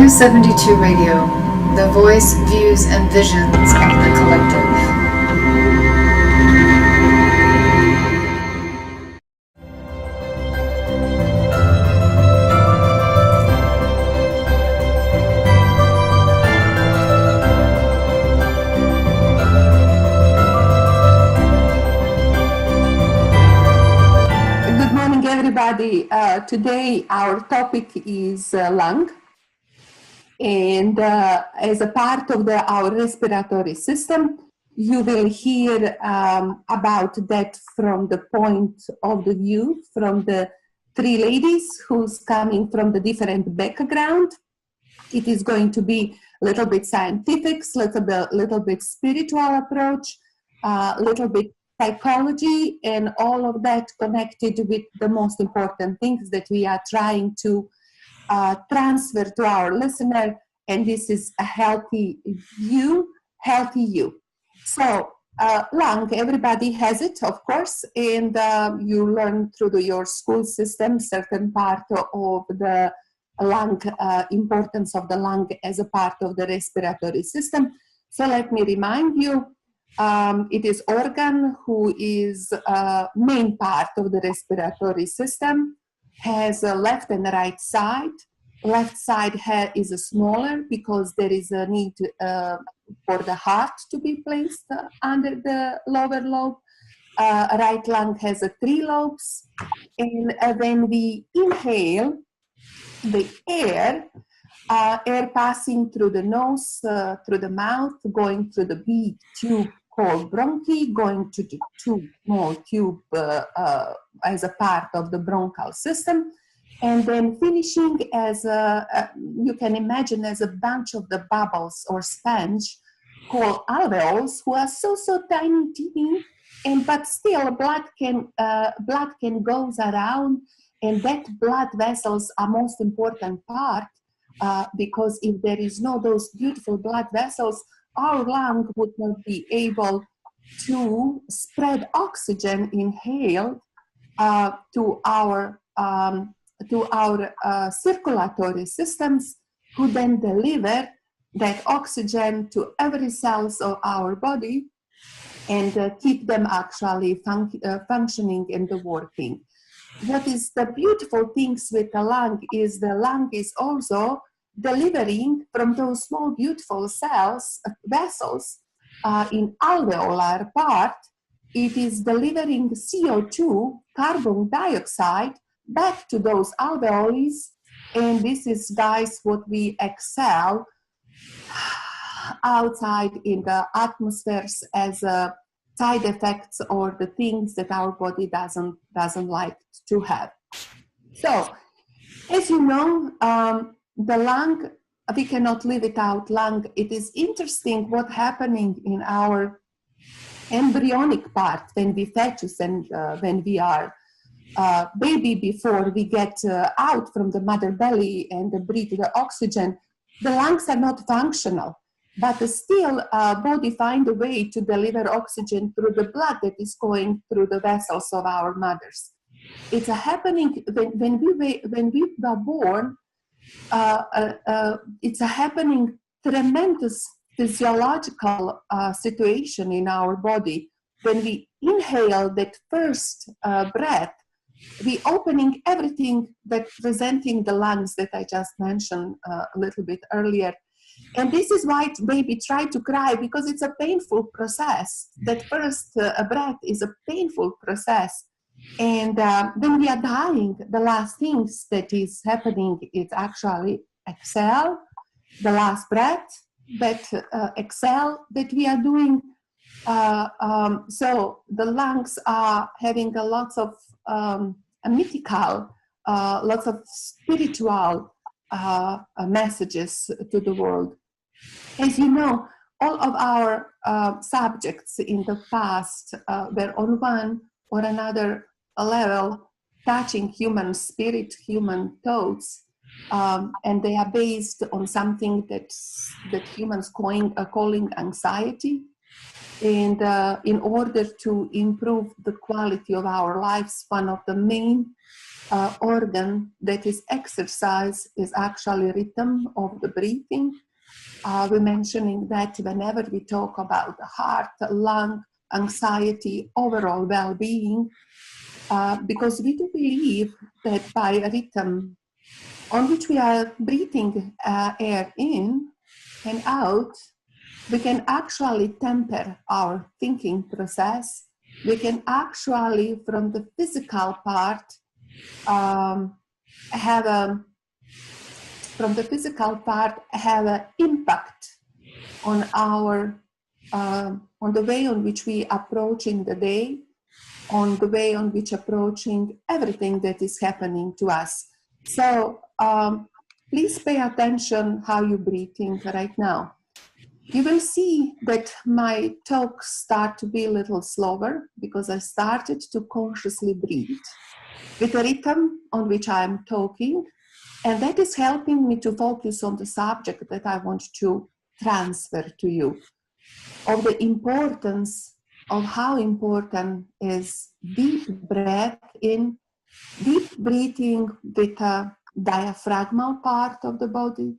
72 Radio, the voice, views, and visions of the collective. Good morning, everybody. Today our topic is lung. And as a part of our respiratory system, you will hear about that from the point of the view from the three ladies who's coming from the different background. It is going to be a little bit scientific, little bit spiritual approach, little bit psychology, and all of that connected with the most important things that we are trying to transfer to our listener, and this is a healthy you. So lung, everybody has it, of course, and you learn through your school system certain part of the lung, importance of the lung as a part of the respiratory system. So let me remind you, it is organ who is main part of the respiratory system, has a left and right side. Left side is smaller because there is a need for the heart to be placed under the lower lobe. Right lung has 3 lobes, and when we inhale the air passing through the nose, through the mouth, going through the big tube called bronchi, going to the small tube as a part of the bronchial system, and then finishing as you can imagine as a bunch of the bubbles or sponge called alveoles, who are so teeny, and but still blood can goes around, and that blood vessels are most important part, because if there is no those beautiful blood vessels, our lung would not be able to spread oxygen inhaled to our circulatory systems, who then deliver that oxygen to every cells of our body and keep them actually functioning and working. What is the beautiful things with the lung is also delivering from those small beautiful cells, vessels in alveolar part. It is delivering CO2, carbon dioxide, back to those alveoli, and this is, guys, what we exhale outside in the atmospheres as side effects or the things that our body doesn't like to have. So, as you know, the lung, we cannot live without lung. It is interesting what happening in our embryonic part when we fetus and when we are baby, before we get out from the mother belly and breathe the oxygen. The lungs are not functional, but still body find a way to deliver oxygen through the blood that is going through the vessels of our mothers. It's happening when we were born. It's a happening tremendous physiological situation in our body. When we inhale that first breath, we opening everything that presenting the lungs that I just mentioned a little bit earlier. And this is why baby try to cry, because it's a painful process. That first breath is a painful process. And when we are dying, the last things that is happening is actually exhale, the last breath, that exhale that we are doing. So the lungs are having a lot of mythical, lots of spiritual messages to the world. As you know, all of our subjects in the past were on one or another level touching human spirit, human thoughts, and they are based on something that humans calling anxiety. And in order to improve the quality of our lives, one of the main organ that is exercise is actually rhythm of the breathing. We're mentioning that whenever we talk about the heart, lung, anxiety, overall well-being, because we do believe that by a rhythm on which we are breathing air in and out, we can actually temper our thinking process. We can actually, from the physical part, have an impact on our on the way on which we approaching the day, on the way on which approaching everything that is happening to us. So please pay attention how you're breathing right now. You will see that my talks start to be a little slower because I started to consciously breathe with a rhythm on which I'm talking, and that is helping me to focus on the subject that I want to transfer to you, of the importance of how important is deep breath in, deep breathing with a diaphragmal part of the body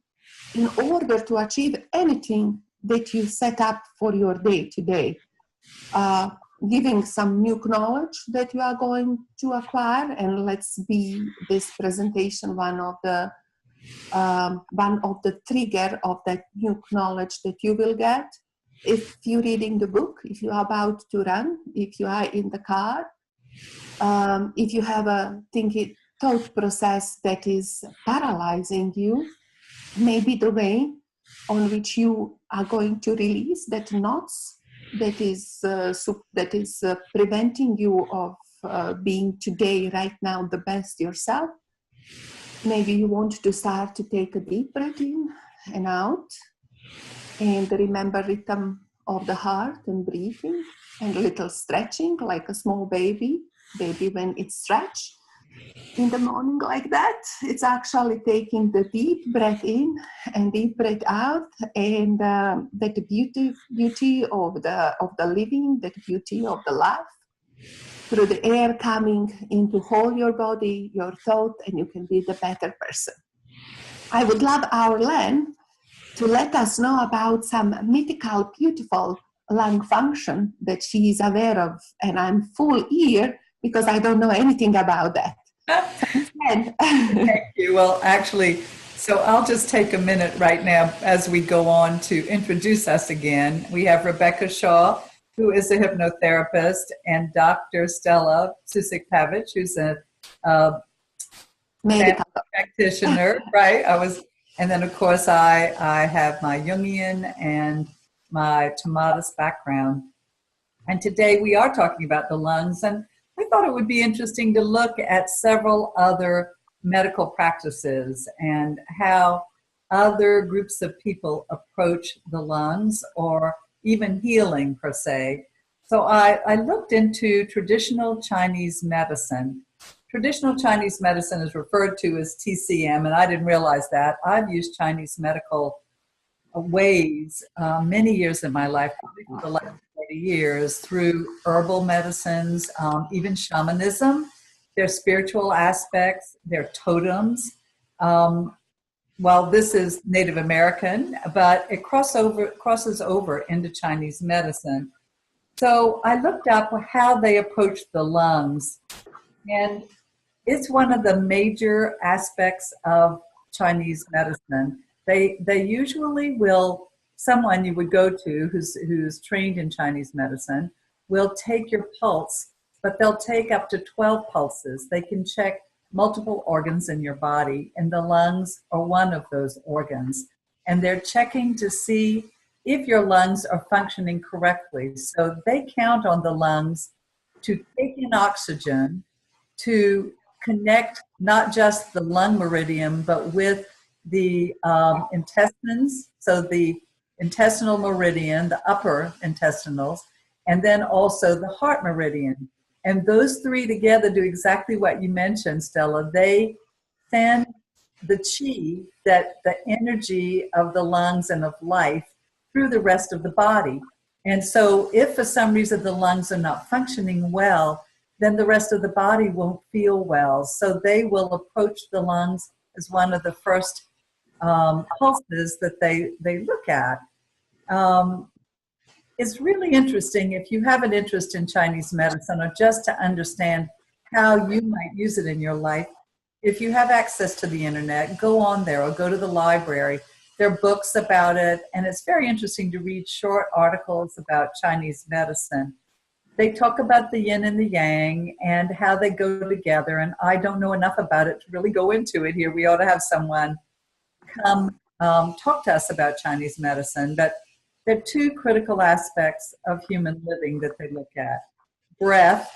in order to achieve anything that you set up for your day to day. Giving some new knowledge that you are going to acquire, and let's be this presentation one of the trigger of that new knowledge that you will get. If you're reading the book, if you are about to run, if you are in the car, if you have a thought process that is paralyzing you, maybe the way on which you are going to release that knots that is preventing you of being today, right now, the best yourself. Maybe you want to start to take a deep breath in and out, and remember rhythm of the heart and breathing, and a little stretching like a small baby when it's stretched in the morning like that. It's actually taking the deep breath in and deep breath out, and that beauty of the living, that beauty of the life through the air coming into whole your body, your thought, and you can be the better person. I would love our Len to let us know about some mythical, beautiful lung function that she is aware of, and I'm full ear because I don't know anything about that. Thank you. Well, actually, so I'll just take a minute right now as we go on to introduce us again. We have Rebecca Shaw, who is a hypnotherapist, and Dr. Stela Susac-Pavic, who's a medical practitioner, right? And then of course I have my Jungian and my Tomatis background. And today we are talking about the lungs, and I thought it would be interesting to look at several other medical practices and how other groups of people approach the lungs, or even healing per se. So I looked into traditional Chinese medicine. Traditional Chinese medicine is referred to as TCM, and I didn't realize that. I've used Chinese medical ways many years in my life, probably for the last 40 years, through herbal medicines, even shamanism, their spiritual aspects, their totems. Well, this is Native American, but it crosses over into Chinese medicine. So I looked up how they approach the lungs, and it's one of the major aspects of Chinese medicine. They usually will, someone you would go to who's trained in Chinese medicine will take your pulse, but they'll take up to 12 pulses. They can check multiple organs in your body, and the lungs are one of those organs. And they're checking to see if your lungs are functioning correctly. So they count on the lungs to take in oxygen, to connect not just the lung meridian, but with the intestines, so the intestinal meridian, the upper intestinals, and then also the heart meridian. And those three together do exactly what you mentioned, Stella. They send the chi, that the energy of the lungs and of life, through the rest of the body. And so if for some reason the lungs are not functioning well, then the rest of the body won't feel well. So they will approach the lungs as one of the first pulses that they look at. It's really interesting if you have an interest in Chinese medicine, or just to understand how you might use it in your life. If you have access to the internet, go on there or go to the library. There are books about it, and it's very interesting to read short articles about Chinese medicine. They talk about the yin and the yang and how they go together, and I don't know enough about it to really go into it here. We ought to have someone come talk to us about Chinese medicine, but there are two critical aspects of human living that they look at. Breath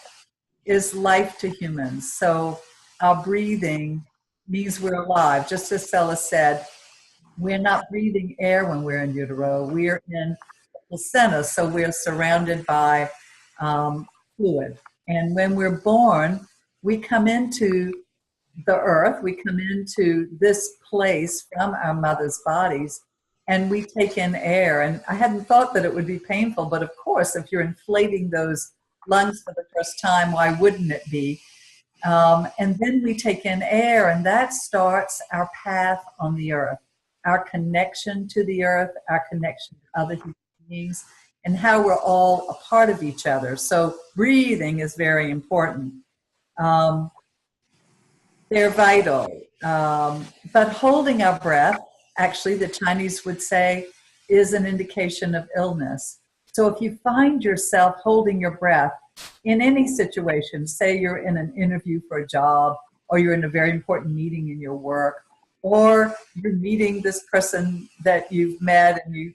is life to humans, so our breathing means we're alive. Just as Stella said, we're not breathing air when we're in utero. We're in the placenta, so we're surrounded by fluid. And when we're born, we come into the earth, we come into this place from our mother's bodies, and we take in air. And I hadn't thought that it would be painful, but of course, if you're inflating those lungs for the first time, why wouldn't it be? And then we take in air, and that starts our path on the earth, our connection to the earth, our connection to other human beings, and how we're all a part of each other. So breathing is very important. They're vital. But holding our breath, actually, the Chinese would say, is an indication of illness. So if you find yourself holding your breath in any situation, say you're in an interview for a job, or you're in a very important meeting in your work, or you're meeting this person that you've met and you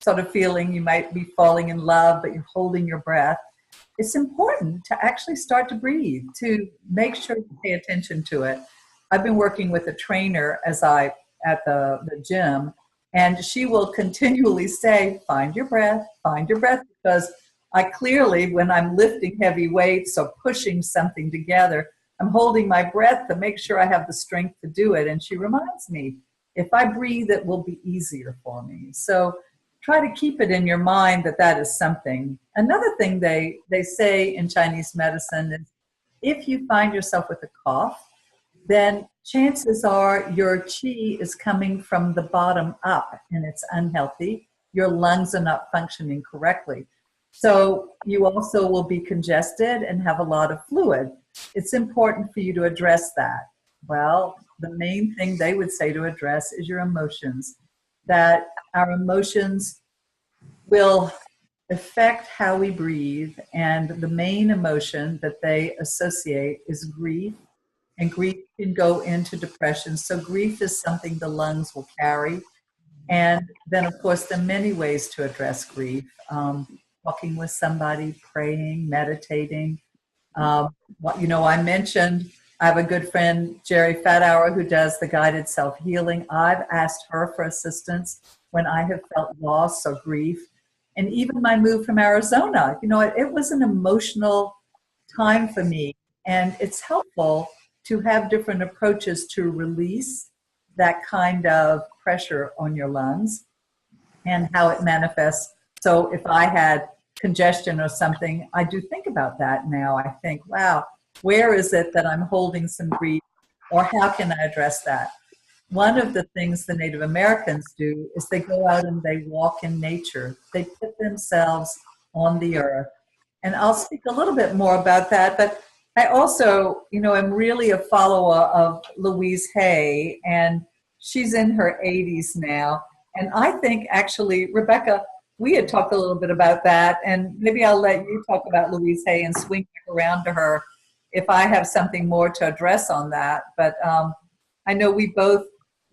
sort of feeling you might be falling in love, but you're holding your breath, it's important to actually start to breathe, to make sure you pay attention to it. I've been working with a trainer at the gym, and she will continually say, find your breath, because I clearly, when I'm lifting heavy weights or pushing something together, I'm holding my breath to make sure I have the strength to do it. And she reminds me, if I breathe, it will be easier for me. So try to keep it in your mind that is something. Another thing they say in Chinese medicine is, if you find yourself with a cough, then chances are your qi is coming from the bottom up and it's unhealthy. Your lungs are not functioning correctly. So you also will be congested and have a lot of fluid. It's important for you to address that. Well, the main thing they would say to address is your emotions, that our emotions will affect how we breathe. And the main emotion that they associate is grief. And grief can go into depression. So grief is something the lungs will carry. And then, of course, there are many ways to address grief. Talking with somebody, praying, meditating. I mentioned I have a good friend, Jerry Fathour, who does the guided self-healing. I've asked her for assistance when I have felt loss or grief. And even my move from Arizona, it was an emotional time for me. And it's helpful to have different approaches to release that kind of pressure on your lungs and how it manifests. So if I had congestion or something, I do think about that now. I think, wow, where is it that I'm holding some grief, or how can I address that? One of the things the Native Americans do is they go out and they walk in nature. They put themselves on the earth. And I'll speak a little bit more about that, but I also, am really a follower of Louise Hay, and she's in her 80s now. And I think actually, Rebecca, we had talked a little bit about that, and maybe I'll let you talk about Louise Hay and swing back around to her if I have something more to address on that. But I know we both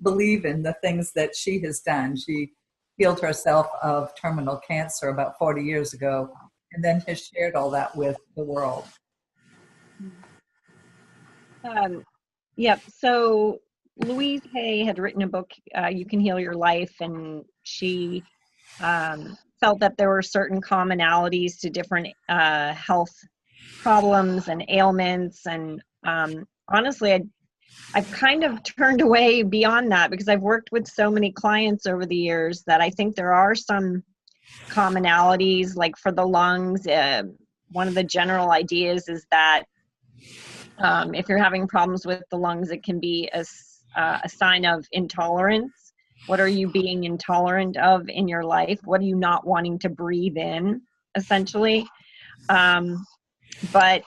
believe in the things that she has done. She healed herself of terminal cancer about 40 years ago, and then has shared all that with the world. So Louise Hay had written a book, You Can Heal Your Life, and she felt that there were certain commonalities to different health problems and ailments. And honestly, I've kind of turned away beyond that, because I've worked with so many clients over the years that I think there are some commonalities, like for the lungs, one of the general ideas is that if you're having problems with the lungs, it can be a sign of intolerance. What are you being intolerant of in your life? What are you not wanting to breathe in, essentially? But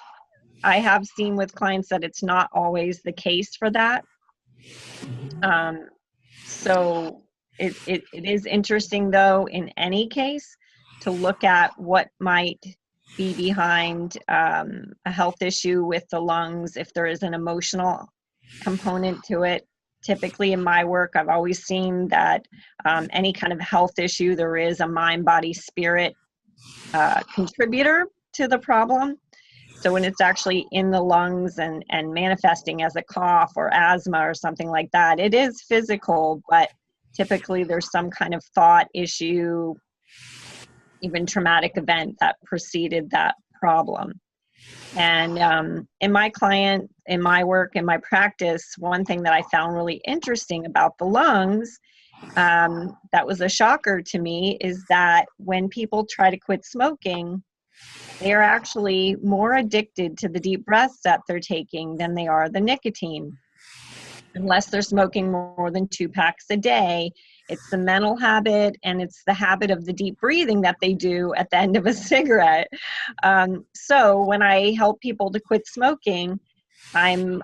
I have seen with clients that it's not always the case for that. So it is interesting, though, in any case, to look at what might be behind a health issue with the lungs, if there is an emotional component to it. Typically in my work, I've always seen that any kind of health issue, there is a mind, body, spirit contributor to the problem. So when it's actually in the lungs and manifesting as a cough or asthma or something like that, it is physical, but typically there's some kind of thought issue, even traumatic event that preceded that problem. And in my work, in my practice, one thing that I found really interesting about the lungs that was a shocker to me is that when people try to quit smoking, they are actually more addicted to the deep breaths that they're taking than they are the nicotine. Unless they're smoking more than 2 packs a day, it's the mental habit and it's the habit of the deep breathing that they do at the end of a cigarette. So when I help people to quit smoking, I'm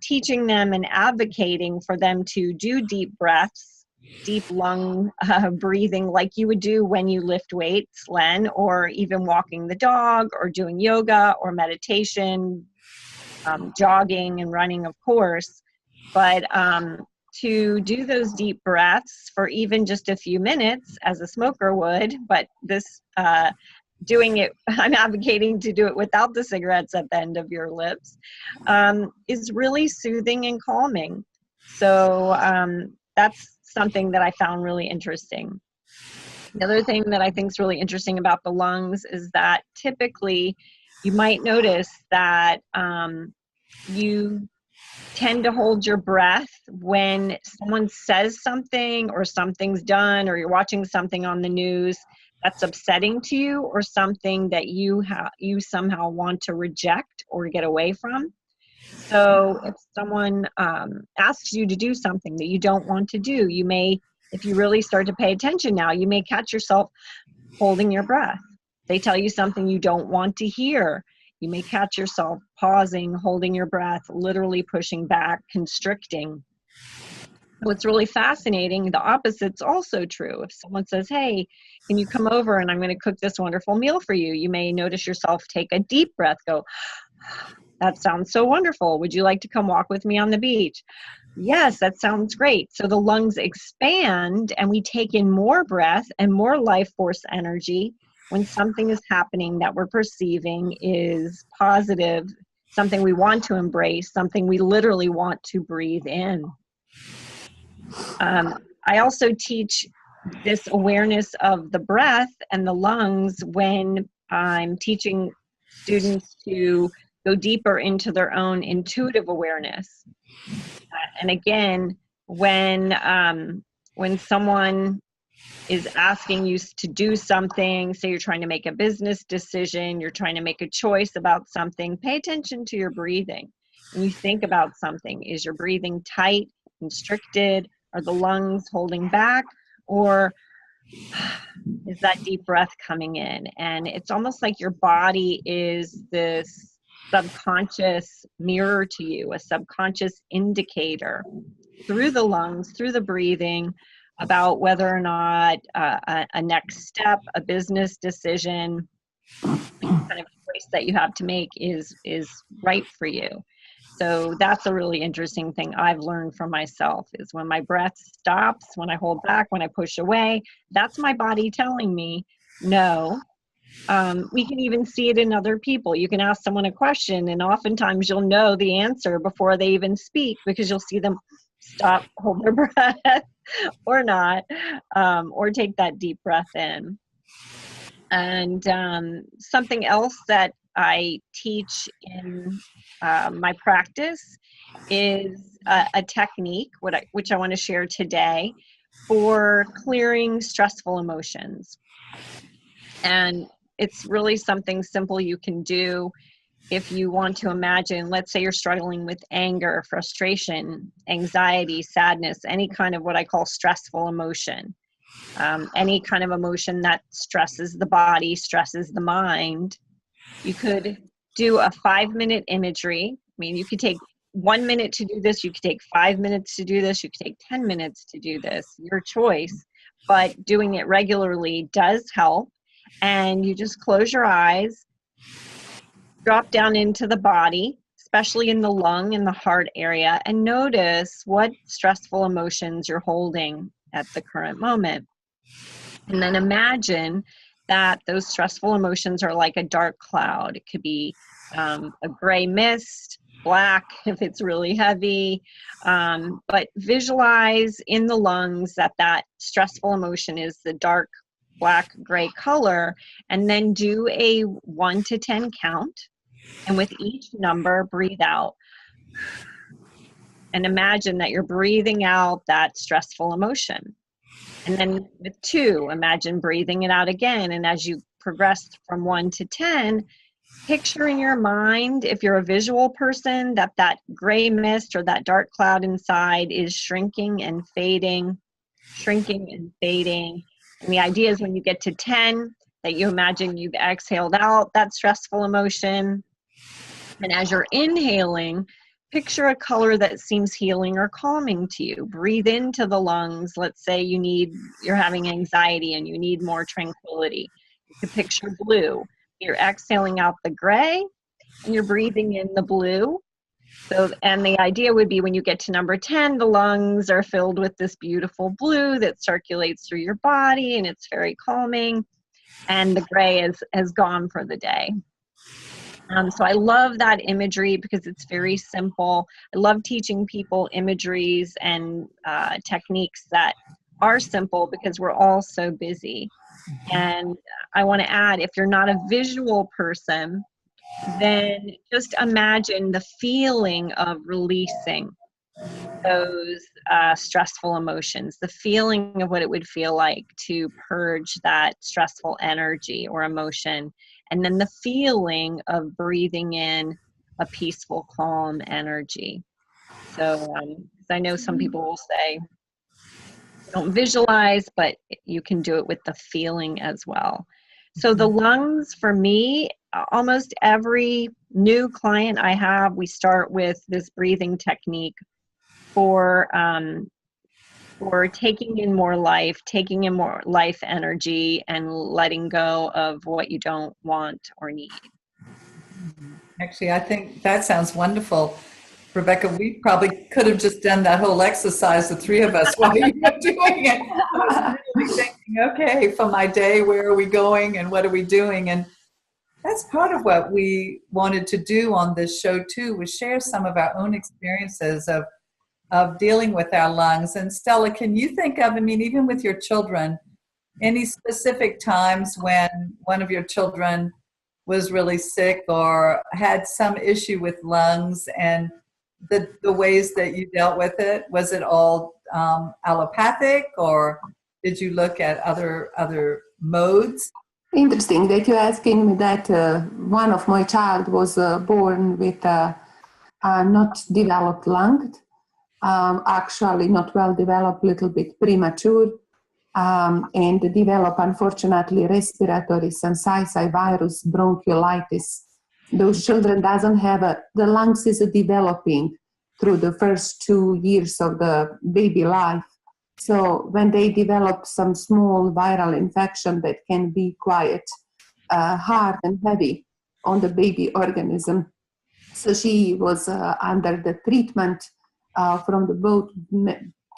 teaching them and advocating for them to do deep breaths, deep lung breathing like you would do when you lift weights, Len, or even walking the dog or doing yoga or meditation, jogging and running, of course. But to do those deep breaths for even just a few minutes, as a smoker would, but this doing it, I'm advocating to do it without the cigarettes at the end of your lips, is really soothing and calming. So that's something that I found really interesting. The other thing that I think is really interesting about the lungs is that typically you might notice that you tend to hold your breath when someone says something or something's done or you're watching something on the news that's upsetting to you or something that you somehow want to reject or get away from. So if someone asks you to do something that you don't want to do, you may, if you really start to pay attention now, you may catch yourself holding your breath. They tell you something you don't want to hear. You may catch yourself pausing, holding your breath, literally pushing back, constricting. What's really fascinating, the opposite's also true. If someone says, hey, can you come over and I'm going to cook this wonderful meal for you? You may notice yourself take a deep breath, go, that sounds so wonderful. Would you like to come walk with me on the beach? Yes, that sounds great. So the lungs expand and we take in more breath and more life force energy when something is happening that we're perceiving is positive, something we want to embrace, something we literally want to breathe in. I also teach this awareness of the breath and the lungs when I'm teaching students to go deeper into their own intuitive awareness. And again, when someone is asking you to do something, say you're trying to make a business decision, you're trying to make a choice about something, pay attention to your breathing. When you think about something, is your breathing tight, constricted? Are the lungs holding back? Or is that deep breath coming in? And it's almost like your body is this subconscious mirror to you, a subconscious indicator through the lungs, through the breathing, about whether or not a next step, a business decision, kind of choice that you have to make is right for you. So that's a really interesting thing I've learned for myself, is when my breath stops, when I hold back, when I push away, that's my body telling me no. We can even see it in other people. You can ask someone a question and oftentimes you'll know the answer before they even speak, because you'll see them stop, hold their breath or not, or take that deep breath in. And something else that I teach in my practice is a technique, which I want to share today, for clearing stressful emotions. And it's really something simple you can do. If you want to imagine, let's say you're struggling with anger, frustration, anxiety, sadness, any kind of what I call stressful emotion, any kind of emotion that stresses the body, stresses the mind, you could do a 5-minute imagery. I mean, you could take 1 minute to do this, you could take 5 minutes to do this, you could take 10 minutes to do this, your choice, but doing it regularly does help. And you just close your eyes, drop down into the body, especially in the lung and the heart area, and notice what stressful emotions you're holding at the current moment. And then imagine that those stressful emotions are like a dark cloud. It could be a gray mist, black if it's really heavy, but visualize in the lungs that that stressful emotion is the dark black gray color, and then do a 1 to 10 count, and with each number breathe out and imagine that you're breathing out that stressful emotion. And then with 2, imagine breathing it out again, and as you progress from 1 to 10, picture in your mind, if you're a visual person, that that gray mist or that dark cloud inside is shrinking and fading, shrinking and fading. And the idea is when you get to 10, that you imagine you've exhaled out that stressful emotion. And as you're inhaling, picture a color that seems healing or calming to you. Breathe into the lungs. Let's say you're having anxiety and you need more tranquility. You could picture blue. You're exhaling out the gray and you're breathing in the blue. So, and the idea would be when you get to number 10, the lungs are filled with this beautiful blue that circulates through your body and it's very calming, and the gray has gone for the day. So I love that imagery because it's very simple. I love teaching people imageries and techniques that are simple because we're all so busy. And I want to add, if you're not a visual person, then just imagine the feeling of releasing those stressful emotions, the feeling of what it would feel like to purge that stressful energy or emotion, and then the feeling of breathing in a peaceful, calm energy. So I know some people will say, don't visualize, but you can do it with the feeling as well. So the lungs, for me, almost every new client I have, we start with this breathing technique for taking in more life energy, and letting go of what you don't want or need. Actually, I think that sounds wonderful. Rebecca, we probably could have just done that whole exercise, the 3 of us, while you were doing it. I was really thinking, okay, for my day, where are we going and what are we doing? And that's part of what we wanted to do on this show too, was share some of our own experiences of dealing with our lungs. And Stela, can you think of, I mean, even with your children, any specific times when one of your children was really sick or had some issue with lungs, and the ways that you dealt with it? Was it all allopathic, or did you look at other modes? Interesting that you're asking me that. One of my child was born with a not developed lung, actually not well developed, little bit premature, and develop, unfortunately, respiratory syncytial virus bronchiolitis. Those children doesn't have the lungs is developing through the first 2 years of the baby life. So when they develop some small viral infection that can be quite hard and heavy on the baby organism. So she was under the treatment from the both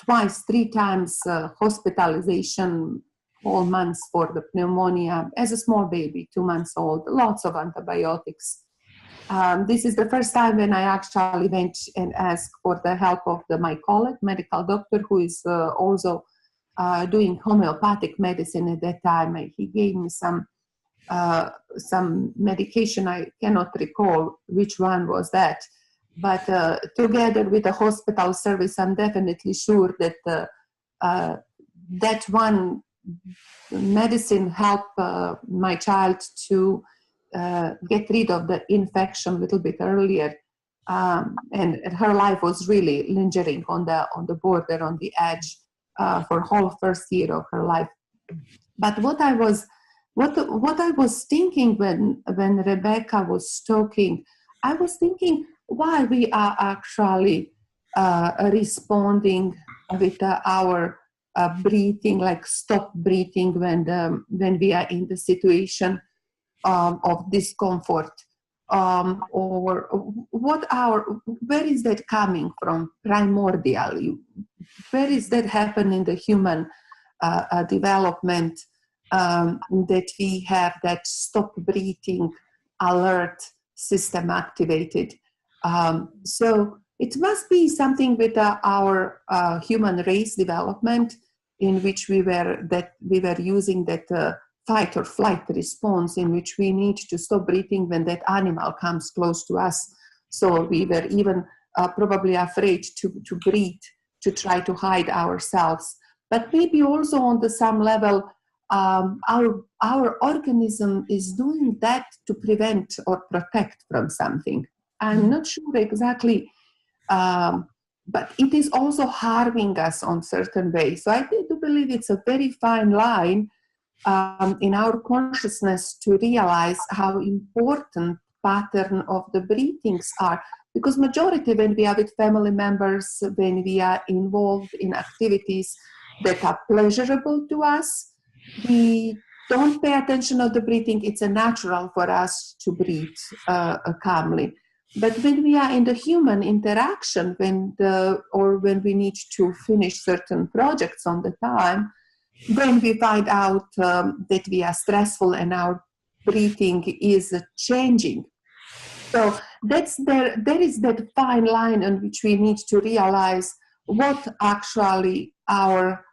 twice, 3 times hospitalization, all months for the pneumonia as a small baby, 2 months old, lots of antibiotics. This is the first time when I actually went and asked for the help of my colleague, medical doctor, who is also doing homeopathic medicine at that time. He gave me some medication. I cannot recall which one was that. But together with the hospital service, I'm definitely sure that that one medicine helped my child to get rid of the infection a little bit earlier. And her life was really lingering on the border, on the edge, for whole first year of her life. But what I was thinking when Rebecca was talking, I was thinking why we are actually responding with our breathing, like stop breathing when we are in the situation of discomfort, or where is that coming from primordially? Where is that happening in the human development, that we have that stop breathing alert system activated? So it must be something with our human race development, in which we were using that fight or flight response, in which we need to stop breathing when that animal comes close to us. So we were even probably afraid to breathe, to try to hide ourselves. But maybe also on some level, our organism is doing that to prevent or protect from something. I'm not sure exactly, but it is also harming us on certain ways. So I do believe it's a very fine line in our consciousness to realize how important pattern of the breathings are. Because majority, when we are with family members, when we are involved in activities that are pleasurable to us, we don't pay attention to the breathing. It's a natural for us to breathe calmly. But when we are in the human interaction, or when we need to finish certain projects on the time, then we find out that we are stressful and our breathing is changing. So there is that fine line on which we need to realize what actually our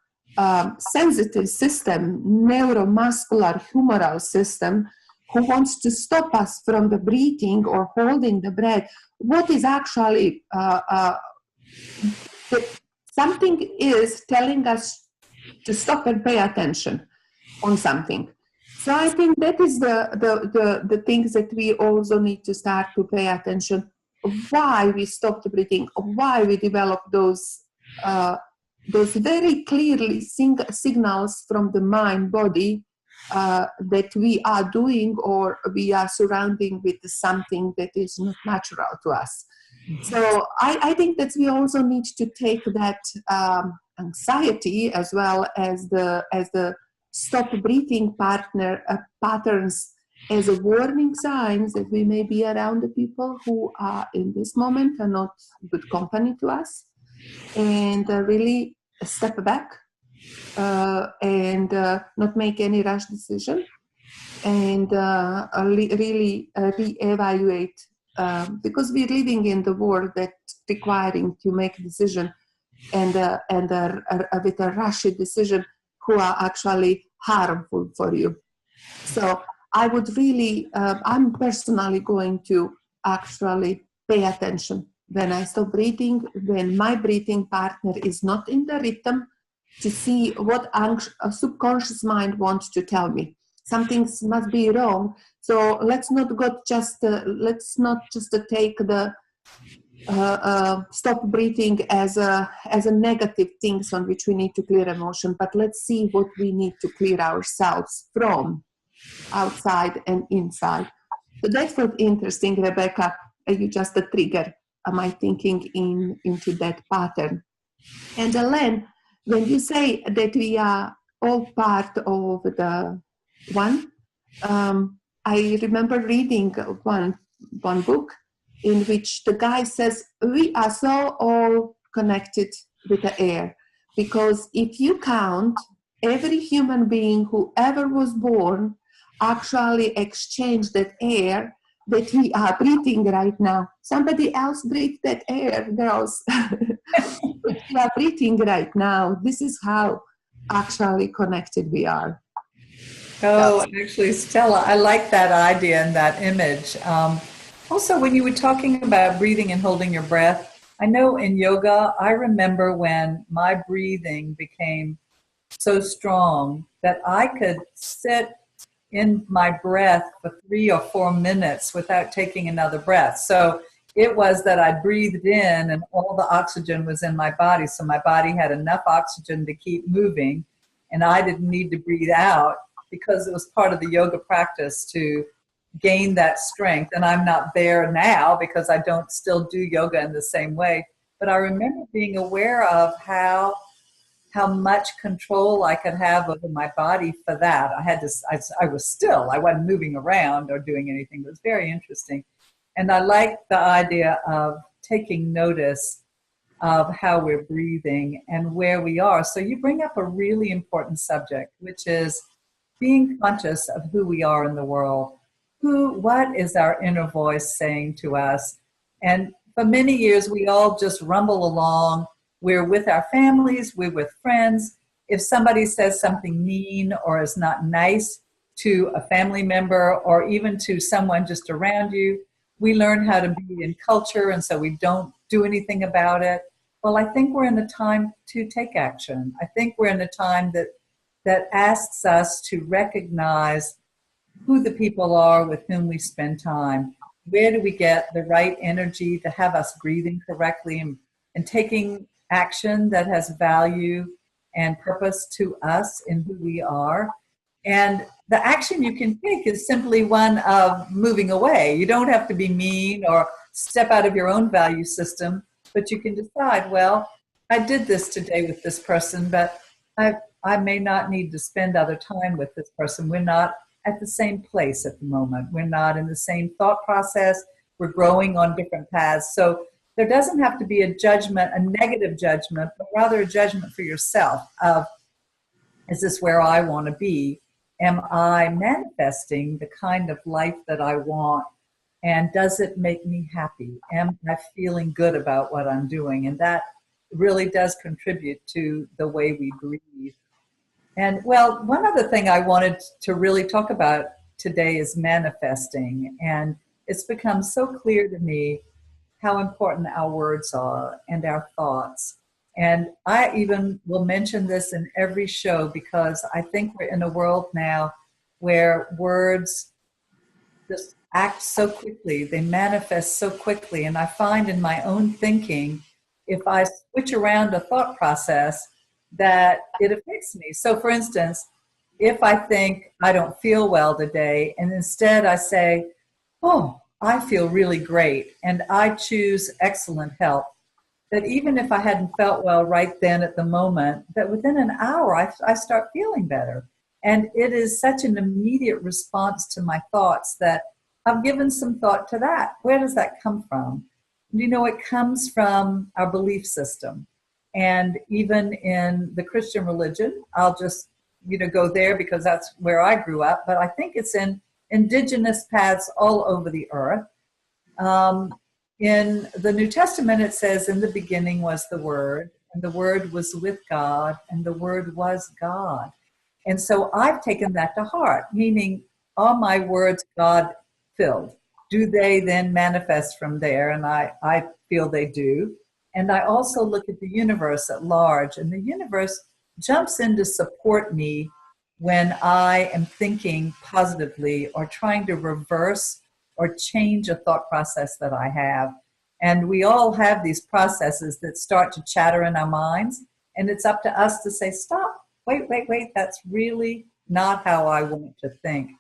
sensitive system, neuromuscular humoral system, who wants to stop us from the breathing or holding the breath, what is actually something is telling us to stop and pay attention on something. So I think that is the things that we also need to start to pay attention. Why we stopped breathing, why we developed those very clearly signals from the mind body that we are doing or we are surrounding with something that is not natural to us. So I think that we also need to take that anxiety as well as the stop breathing patterns as a warning signs that we may be around the people who are in this moment are not good company to us, and really step back and not make any rash decision, and really reevaluate, because we're living in the world that's requiring to make a decision and with a rushed decision who are actually harmful for you. So I would really, I'm personally going to actually pay attention when I stop breathing, when my breathing partner is not in the rhythm, to see what a subconscious mind wants to tell me. Something must be wrong. So let's not just take the stop breathing as a negative things on which we need to clear emotion, but let's see what we need to clear ourselves from outside and inside. So that's what's interesting, Rebecca. You just trigger my thinking into that pattern. And Len, when you say that we are all part of the one, I remember reading one book in which the guy says we are so all connected with the air, because if you count, every human being who ever was born actually exchanged that air that we are breathing right now. Somebody else breathed that air, girls. We are breathing right now. This is how actually connected we are. Oh, actually, Stella, I like that idea and that image. Also, when you were talking about breathing and holding your breath, I know in yoga, I remember when my breathing became so strong that I could sit in my breath for 3 or 4 minutes without taking another breath. So it was that I breathed in and all the oxygen was in my body. So my body had enough oxygen to keep moving, and I didn't need to breathe out because it was part of the yoga practice to gain that strength. And I'm not there now because I don't still do yoga in the same way. But I remember being aware of how much control I could have over my body for that. I was still, I wasn't moving around or doing anything. It was very interesting. And I like the idea of taking notice of how we're breathing and where we are. So you bring up a really important subject, which is being conscious of who we are in the world. What is our inner voice saying to us? And for many years, we all just rumble along. We're with our families, we're with friends. If somebody says something mean or is not nice to a family member or even to someone just around you, we learn how to be in culture, and so we don't do anything about it. Well, I think we're in a time to take action. I think we're in a time that asks us to recognize who the people are with whom we spend time. Where do we get the right energy to have us breathing correctly and taking action that has value and purpose to us in who we are? And the action you can take is simply one of moving away. You don't have to be mean or step out of your own value system, but you can decide, well, I did this today with this person, but I may not need to spend other time with this person. We're not at the same place at the moment. We're not in the same thought process. We're growing on different paths. So there doesn't have to be a judgment, a negative judgment, but rather a judgment for yourself of, is this where I want to be? Am I manifesting the kind of life that I want? And does it make me happy? Am I feeling good about what I'm doing? And that really does contribute to the way we breathe. And well, one other thing I wanted to really talk about today is manifesting. And it's become so clear to me how important our words are and our thoughts. And I even will mention this in every show because I think we're in a world now where words just act so quickly, they manifest so quickly. And I find in my own thinking, if I switch around a thought process, that it affects me. So for instance, if I think I don't feel well today, and instead I say, oh, I feel really great, and I choose excellent health, that even if I hadn't felt well right then at the moment, that within an hour I start feeling better. And it is such an immediate response to my thoughts that I've given some thought to that. Where does that come from? You know, it comes from our belief system. And even in the Christian religion, I'll just, go there because that's where I grew up. But I think it's in indigenous paths all over the earth. In the New Testament, it says, in the beginning was the Word, and the Word was with God, and the Word was God. And so I've taken that to heart, meaning are my words God-filled? Do they then manifest from there? And I feel they do. And I also look at the universe at large, and the universe jumps in to support me when I am thinking positively or trying to reverse or change a thought process that I have. And we all have these processes that start to chatter in our minds, and it's up to us to say, stop, wait, that's really not how I want to think.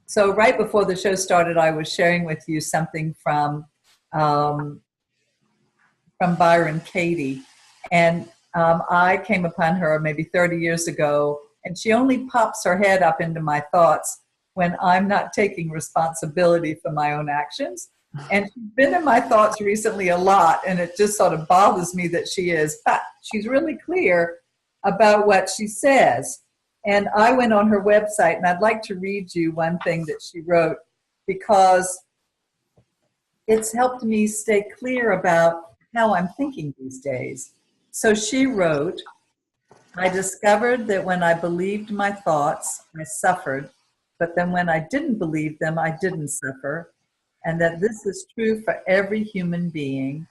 So right before the show started, I was sharing with you something from Byron Katie. And I came upon her maybe 30 years ago, and she only pops her head up into my thoughts when I'm not taking responsibility for my own actions. And she's been in my thoughts recently a lot, and it just sort of bothers me that she is. But she's really clear about what she says. And I went on her website, and I'd like to read you one thing that she wrote because it's helped me stay clear about how I'm thinking these days. So she wrote, I discovered that when I believed my thoughts, I suffered, but then when I didn't believe them, I didn't suffer, and that this is true for every human being.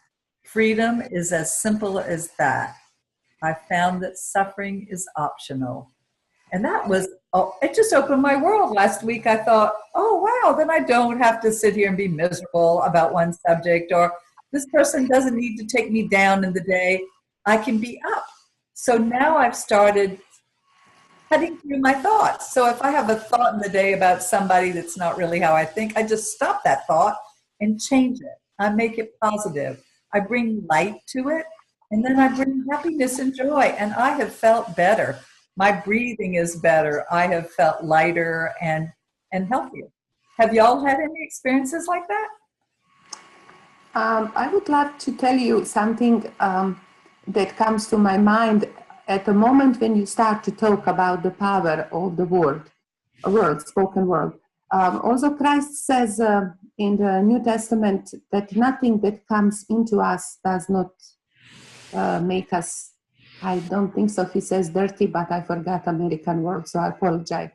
Freedom is as simple as that. I found that suffering is optional. And that was, oh, it just opened my world. Last week I thought, oh, wow, then I don't have to sit here and be miserable about one subject, or this person doesn't need to take me down in the day. I can be up. So now I've started cutting through my thoughts. So if I have a thought in the day about somebody that's not really how I think, I just stop that thought and change it. I make it positive. I bring light to it, and then I bring happiness and joy, and I have felt better. My breathing is better. I have felt lighter and healthier. Have y'all had any experiences like that? I would like to tell you something that comes to my mind at the moment when you start to talk about the power of the word, spoken word. Also, Christ says in the New Testament that nothing that comes into us does not make us, I don't think so, he says dirty, but I forgot American word, so I apologize.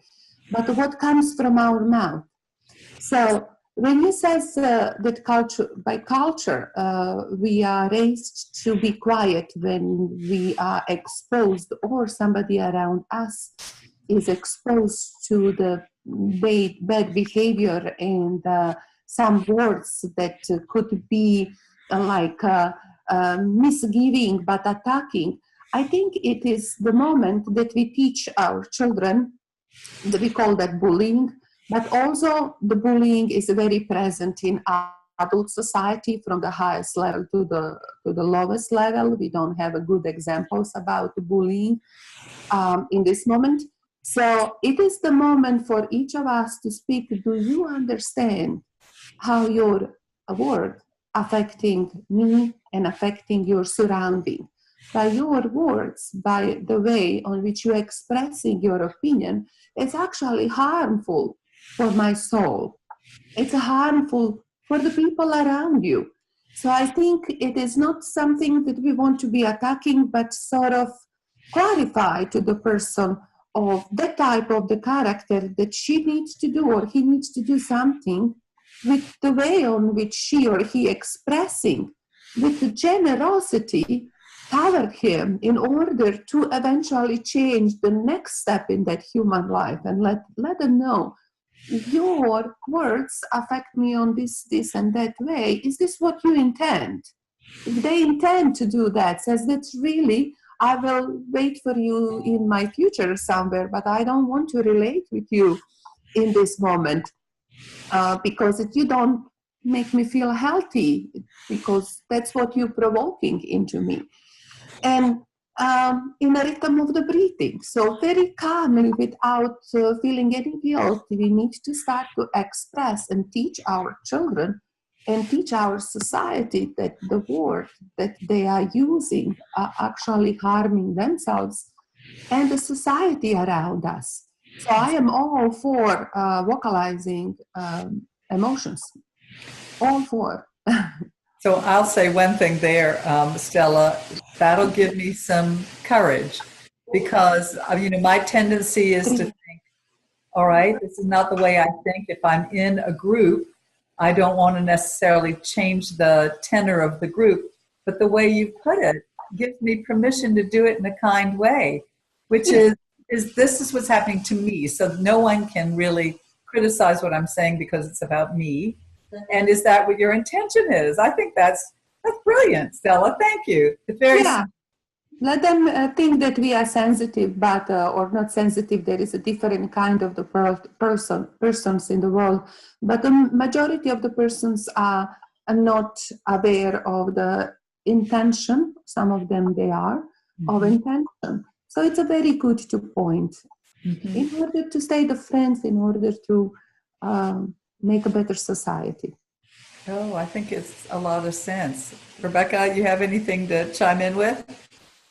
But what comes from our mouth. So when he says that by culture, we are raised to be quiet when we are exposed, or somebody around us is exposed to the bad behavior and some words that could be misgiving but attacking. I think it is the moment that we teach our children, that we call that bullying, but also the bullying is very present in adult society from the highest level to the lowest level. We don't have a good examples about bullying in this moment. So it is the moment for each of us to speak. Do you understand how your word affecting me and affecting your surrounding? By your words, by the way on which you're expressing your opinion, it's actually harmful for my soul. It's harmful for the people around you. So I think it is not something that we want to be attacking, but sort of clarify to the person of the type of the character that she needs to do or he needs to do something with the way on which she or he expressing with the generosity toward him in order to eventually change the next step in that human life, and let them know your words affect me on this and that way. Is this what you intend? If they intend to do that, says that's really, I will wait for you in my future somewhere, but I don't want to relate with you in this moment because if you don't make me feel healthy, because that's what you're provoking into me. And in a rhythm of the breathing. So very calmly, without feeling any guilt, we need to start to express and teach our children and teach our society that the word that they are using are actually harming themselves and the society around us. So I am all for vocalizing emotions, all for. So I'll say one thing there, Stella, that'll give me some courage because, my tendency is to think, all right, this is not the way I think. If I'm in a group, I don't want to necessarily change the tenor of the group, but the way you put it gives me permission to do it in a kind way, which is this is what's happening to me. So no one can really criticize what I'm saying because it's about me. And is that what your intention is? I think that's brilliant, Stella. Thank you. It's very Let them think that we are sensitive, but or not sensitive. There is a different kind of the persons in the world, but the majority of the persons are not aware of the intention. Some of them they are of intention. So it's a very good to point in order to stay the friends, in order to make a better society. Oh, I think it's a lot of sense. Rebecca, you have anything to chime in with?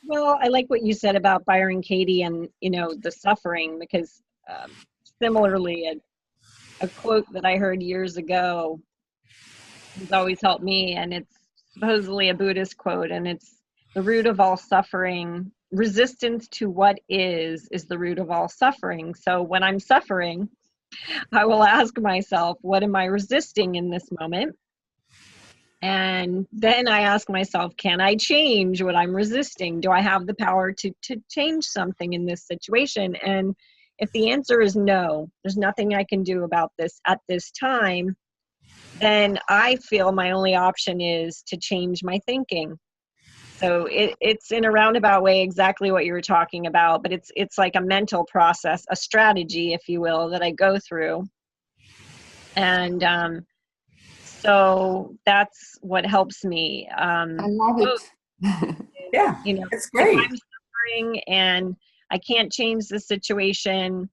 Well, I like what you said about Byron Katie and, the suffering, because similarly, a quote that I heard years ago has always helped me, and it's supposedly a Buddhist quote, and it's the root of all suffering. Resistance to what is the root of all suffering. So when I'm suffering, I will ask myself, what am I resisting in this moment? And then I ask myself, can I change what I'm resisting? Do I have the power to change something in this situation? And if the answer is no, there's nothing I can do about this at this time, then I feel my only option is to change my thinking. So it's in a roundabout way exactly what you were talking about, but it's like a mental process, a strategy, if you will, that I go through. And so that's what helps me. I love it. Yeah, You know, it's if great. I'm suffering and I can't change the situation,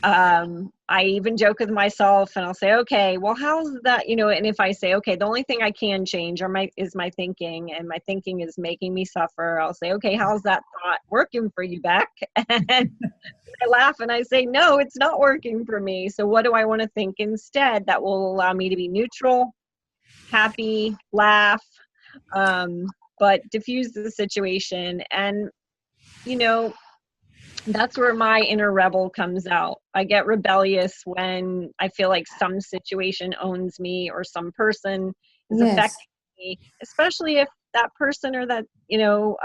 I even joke with myself and I'll say, okay, well, how's that, you know, and if I say, okay, the only thing I can change is my thinking, and my thinking is making me suffer, I'll say, okay, how's that thought working for you, Beck? And I laugh and I say, no, it's not working for me. So what do I want to think instead that will allow me to be neutral, happy, laugh, but diffuse the situation? And, you know, that's where my inner rebel comes out. I get rebellious when I feel like some situation owns me or some person is Yes. affecting me, especially if that person or that, you know,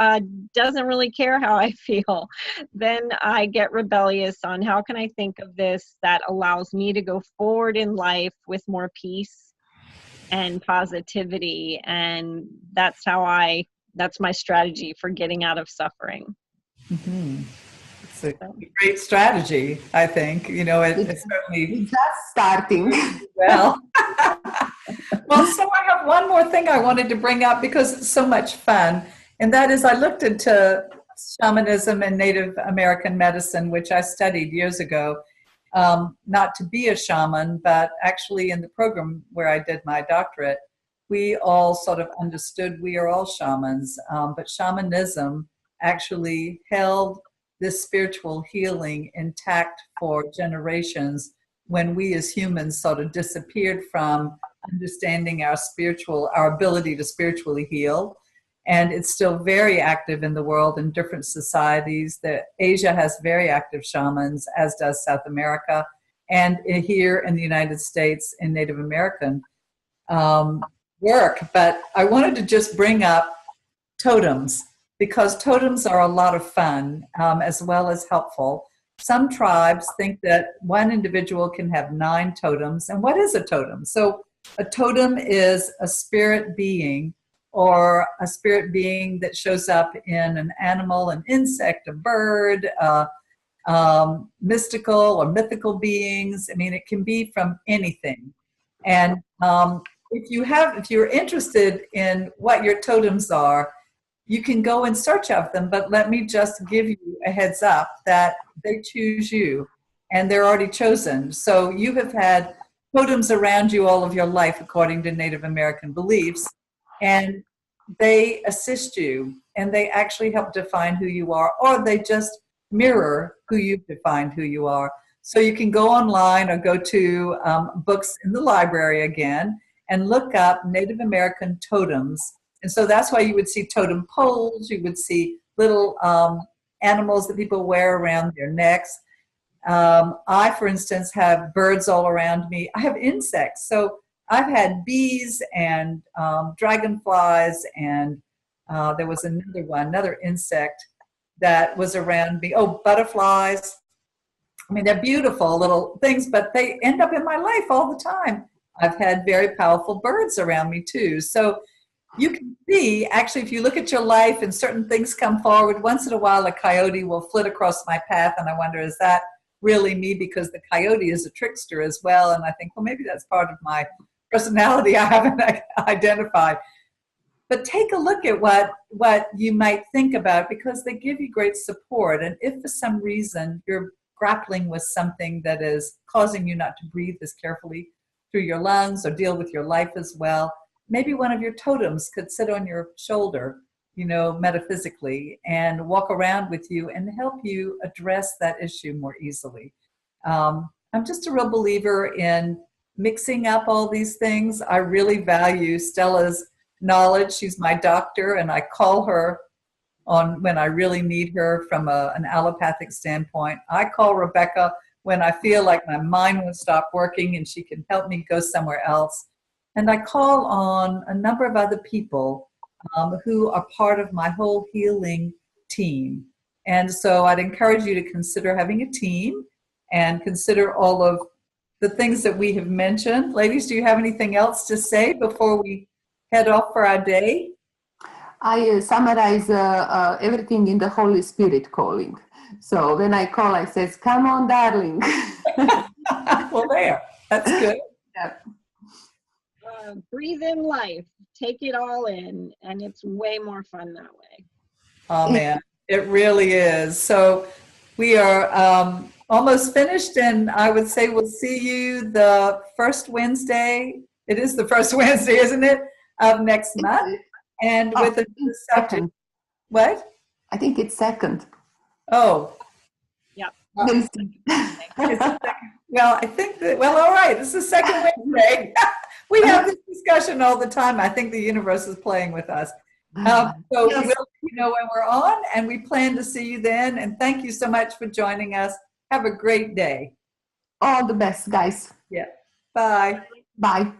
doesn't really care how I feel. Then I get rebellious on how can I think of this that allows me to go forward in life with more peace and positivity. And that's my strategy for getting out of suffering. Mm-hmm. It's a great strategy, I think. You know, it's certainly just starting. well. Well, so I have one more thing I wanted to bring up because it's so much fun, and that is I looked into shamanism and Native American medicine, which I studied years ago, not to be a shaman, but actually in the program where I did my doctorate, we all sort of understood we are all shamans, but shamanism actually held this spiritual healing intact for generations when we as humans sort of disappeared from understanding our ability to spiritually heal. And it's still very active in the world in different societies. Asia has very active shamans, as does South America, and here in the United States in Native American work. But I wanted to just bring up totems, because totems are a lot of fun as well as helpful. Some tribes think that one individual can have 9 totems. And what is a totem? So a totem is a spirit being, or a spirit being that shows up in an animal, an insect, a bird, mystical or mythical beings. I mean, it can be from anything. And if you're interested in what your totems are, you can go in search of them, but let me just give you a heads up that they choose you, and they're already chosen. So you have had totems around you all of your life, according to Native American beliefs, and they assist you, and they actually help define who you are, or they just mirror who you've defined who you are. So you can go online or go to books in the library again and look up Native American totems. And so that's why you would see totem poles, you would see little animals that people wear around their necks. I, for instance, have birds all around me. I have insects. So I've had bees and dragonflies, and there was another insect that was around me. Oh, butterflies. I mean, they're beautiful little things, but they end up in my life all the time. I've had very powerful birds around me too. So you can see, actually, if you look at your life and certain things come forward, once in a while a coyote will flit across my path, and I wonder, is that really me? Because the coyote is a trickster as well, and I think, well, maybe that's part of my personality I haven't identified. But take a look at what you might think about, because they give you great support. And if for some reason you're grappling with something that is causing you not to breathe as carefully through your lungs or deal with your life as well, maybe one of your totems could sit on your shoulder, you know, metaphysically, and walk around with you and help you address that issue more easily. I'm just a real believer in mixing up all these things. I really value Stela's knowledge. She's my doctor, and I call her on when I really need her from an allopathic standpoint. I call Rebecca when I feel like my mind won't stop working and she can help me go somewhere else. And I call on a number of other people who are part of my whole healing team. And so I'd encourage you to consider having a team and consider all of the things that we have mentioned. Ladies, do you have anything else to say before we head off for our day? I summarize everything in the Holy Spirit calling. So when I call, I says, "Come on, darling." Well, there. That's good. Yeah. Breathe in life, take it all in, and it's way more fun that way. Oh, man, it really is. So we are almost finished, and I would say we'll see you the first Wednesday. It is the first Wednesday, isn't it, of next month? And with a new subject. Second. What? I think it's second. Oh. Yep. We'll Well, I think that, well, all right, it's the second Wednesday. We have this discussion all the time. I think the universe is playing with us. So we'll let you know when we're on, and we plan to see you then. And thank you so much for joining us. Have a great day. All the best, guys. Yeah. Bye. Bye.